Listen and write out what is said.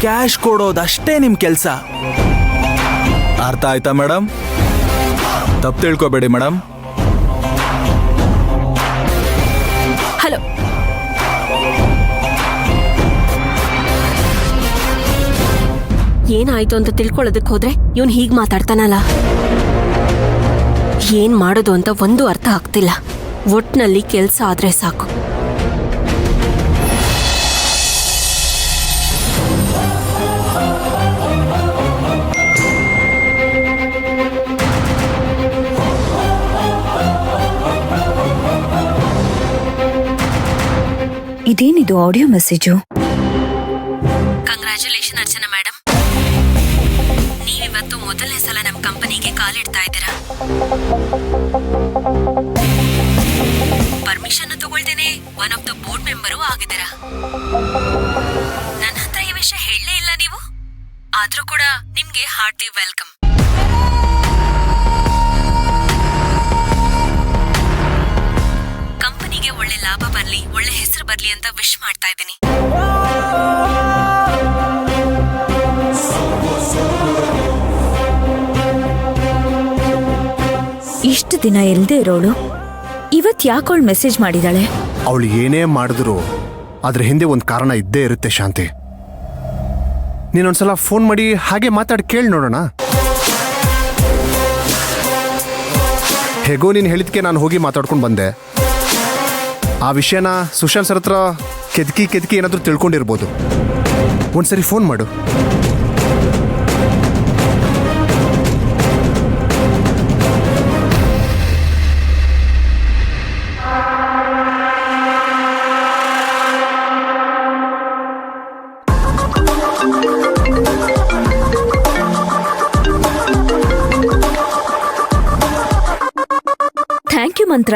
Cash ಕೊಡೋದಷ್ಟೇ ನಿಮ್ ಕೆಲ್ಸ. ಅರ್ಥ ಆಯ್ತಾ ಮೇಡಮ್? ತಪ್ಪು ತಿಳ್ಕೊಬೇಡಿ ಮೇಡಮ್. ಹಲೋ, ಏನಾಯ್ತು ಅಂತ ತಿಳ್ಕೊಳ್ಳೋದಕ್ಕೆ ಹೋದ್ರೆ ಇವನ್ ಹೀಗ್ ಮಾತಾಡ್ತಾನಲ್ಲ. ಏನ್ ಮಾಡೋದು ಅಂತ ಒಂದು ಅರ್ಥ ಆಗ್ತಿಲ್ಲ. ಒಟ್ನಲ್ಲಿ ಕೆಲ್ಸ ಆದ್ರೆ ಸಾಕು. ಇದೇನಿದು audio message? Congratulation Archana madam, ನೀವಿವತ್ತು ಮೊದಲನೇ ಸಲ ನಮ್ಮ ಕಂಪನಿಗೆ ಕಾಲಿಡ್ತಾ ಇದ್ದೀರಾ. ಪರ್ಮಿಷನ್ ತಗೊಳ್ತೇನೆ one of the board member ಆಗಿದ್ದೀರಾ. ನನ್ನ ಹತ್ರ ಈ ವಿಷಯ ಹೇಳಲೇ ಇಲ್ಲ ನೀವು, ಆದ್ರೂ ಕೂಡ ನಿಮ್ಗೆ ಹಾರ್ಟಿ ವೆಲ್ಕಮ್. ಕಂಪನಿಗೆ ಒಳ್ಳೆ ಲಾಭ ಬರ್ಲಿ, ಒಳ್ಳೆ ಹೆಸರು ಬರ್ಲಿ ಅಂತ ವಿಶ್ ಮಾಡ್ತಾ ಇದ್ದೀನಿ. ಇಷ್ಟು ದಿನ ಇಲ್ದೇ ಇರೋಳು ಇವತ್ ಯಾಕೋಳು ಮೆಸೇಜ್ ಮಾಡಿದಾಳೆ? ಅವಳು ಏನೇ ಮಾಡಿದ್ರು ಅದ್ರ ಹಿಂದೆ ಒಂದು ಕಾರಣ ಇದ್ದೇ ಇರುತ್ತೆ ಶಾಂತಿ. ನೀನೊಂದ್ಸಲ ಫೋನ್ ಮಾಡಿ ಹಾಗೆ ಮಾತಾಡಿ ಕೇಳಿ ನೋಡೋಣ. ಹೇಗೋ ನೀನು ಹೇಳಿದ್ಕೆ ನಾನು ಹೋಗಿ ಮಾತಾಡ್ಕೊಂಡು ಬಂದೆ. ಆ ವಿಷಯನ ಸುಶಾಂತ್ ಸರ್ ಹತ್ರ ಕೆದಕಿ ಏನಾದರೂ ತಿಳ್ಕೊಂಡಿರ್ಬೋದು. ಒಂದ್ಸರಿ ಫೋನ್ ಮಾಡು. ಥ್ಯಾಂಕ್ ಯು ಮಂತ್ರ.